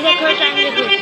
देखो टाइम देखो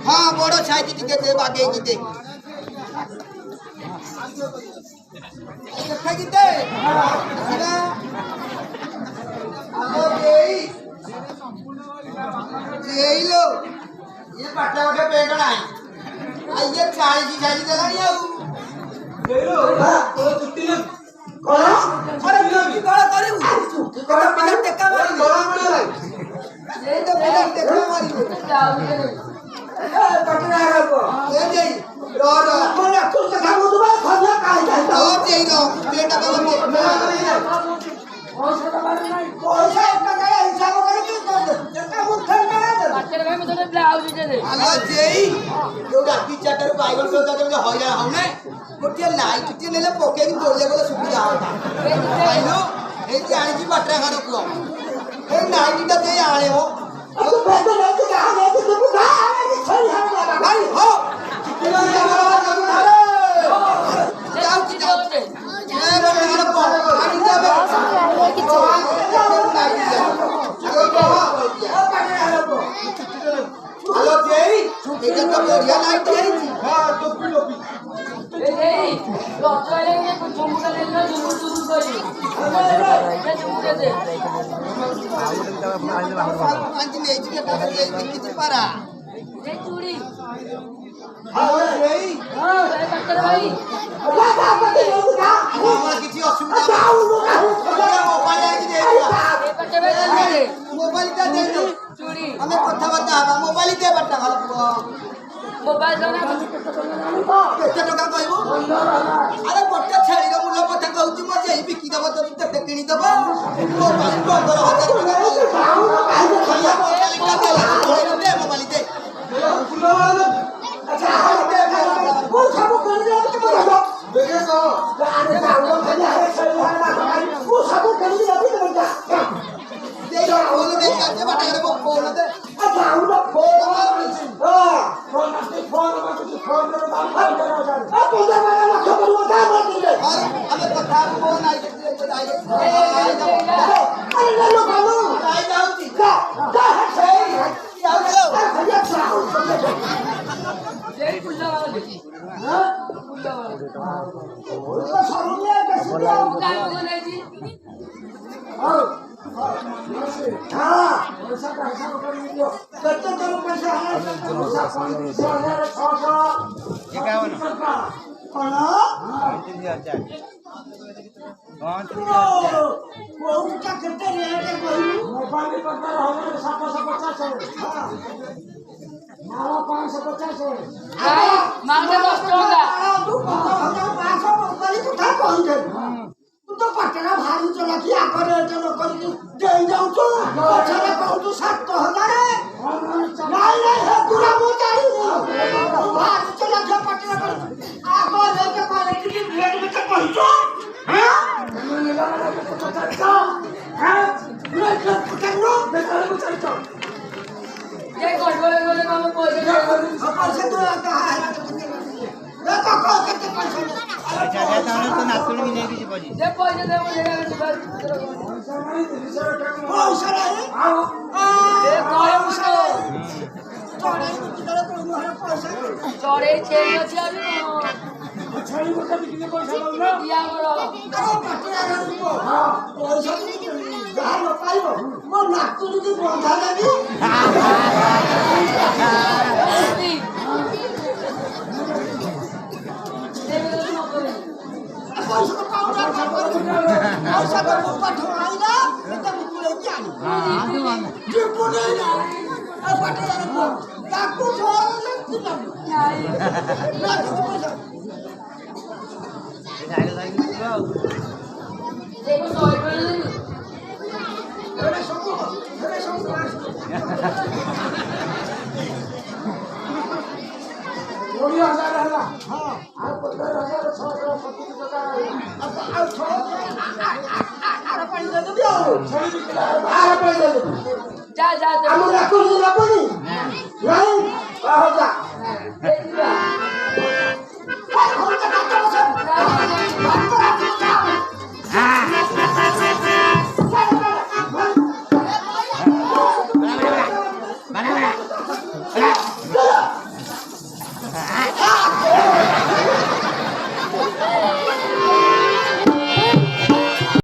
हाँ बड़ छाई दे बागे दे गीते लो ये पट्टा उठे पेटना है आइए 40 शादी देलानी आउ ले लो तो छुट्टी ले कौन अरे मी कौन करू तो पिला टेका मारी कौन मारी ये तो पिला टेका मारी पटना है को ये दे रो रो बोला तू से खाओ तो बात खाना काहे जाता और दे रो प्लेट का बंदे पैसा इतना का हिसाब करके जका मुठन में बातेर भाई मुझे ब्लाउज दे दे आला जेई जो राती चाटर बाइबल से होता तो हो जा हमने गोटिया लाइट टी लेले पोके की तोड़ जाबो सुविधा होता आइलो ए जानी जी बटरा खानो को ए नाइट टा दे आले हो तो पैसा लेके कहां गए तो तू कहां आने छोड़ हम भाई हो कितना जाओ की जाओ ए बड़ा को आनी जाबे हेलो जेई एका तो बढ़िया लाइट है हां टोपी टोपी ए जेई तो चले गए कुछ झुमका ले लो झुमका करी ये झुमके दे आज ले जी का कितने पारा ये चूड़ी हां जेई हां ए बच्चा भाई बाबा पति होगा मामा किसी असुविधा जाओ मोबाइल है दे ए बच्चा भाई दे मोबाइल का दे दो चूड़ी हमें कथा बता मोबाइल दे बता मोबाइल जाना केते टका कहबो अरे बट्टा छेड़ी रो मुल्ला पता कहउची म जेही बिकी दब तो तू ते किनी दब मोबाइल 15000 टका मोबाइल दे अच्छा वो सब कर दे तो बोलो देखे तो अरे जाओ खाली है छेड़ी है ना वो सब कर दे अभी तो जा दे बोल दे काजे बटा रे फोन दे अच्छा हम लोग फोन हां फोन में कुछ फोन में बात करो जा अब बोलने वाला ना खबर बता मत दे हमें पता फोन आई अरे ले लो बालू आई जाओ जी का है सही जाओ भैया जाओ ये कुल्ला वाला हां कुल्ला वाला वो तो सामने कैसे काम होने जी हां हाँ ऐसा कैसा कर लियो करते करो पैसा है पैसा 500 ये क्या होना कौन 3000 वो क्या करते रेट है कोई मोबाइल पर होगा 750 है मारा 550 है मांगे 10 टका तू 500 मोबाइल उठा कौन दे तो पटना भारी चला कि आकर चलो कर दे जाऊ तो पछले कहू तो 7000 नहीं है पूरा मोटारी भारी चला के पटना कर आकर लेके पाले कि भेड़ में तक पहुंचो हां मैंने लगा के पता था हां मैं पकड़ो मैं को चलता ये गोले काम पैसे तो कहां है देखो को कितने पैसे अच्छा देता हूं तो नाच ଶୁଣିକି ନେଇକି ଯିବ ଜି। ଦେ ପଇସା ଦେ ମୁଁ ଜାଗା ଯିବା ପଇସା ନାହିଁ ଏ କହିବୁ ତ ଚଢେଇ ଯେତେବେଳେ କହିବୁ ହରେ ପଇସା ଚଢେଇ ଛେଳି ଅଛି ଆଉ ଦିଆ ଆମର ପଇସା ଯାହା ନ ପାଇବ ମୋ ନାତୁଣୀକି ବନ୍ଧା ଦେବି ପଇସା ତ ପାଉନା ପଇସା ତ ମୋ ପାଠ ଆଇଲା ଏଟା ମୁଁ ପୁଳେଇକି ଆଣିବି ଯିବୁ ନେଇ ନା ଆଉ ପାଠ ତାକୁ ଛୋଡ଼ଲେ ପିଲା ନା କିଛି ପଇସା ଗାଡ଼ି ଧରିକି ଯିବ ଆଉ। ହେଲେ ସବୁ କୋଡ଼ିଏ ହଜାର ହେଲା ଆଉ 15,670 ଟଙ୍କା ଆଉ ଆର ପାଣି ଦେଇଦେବି ଆଉ ଆର ପାଣି ଦେଇଦେବି ଯା ଯା ଆମ ଡାକୁଛି ଲାଗୁନି ନାଇଁ ହଉ ଯା ଯା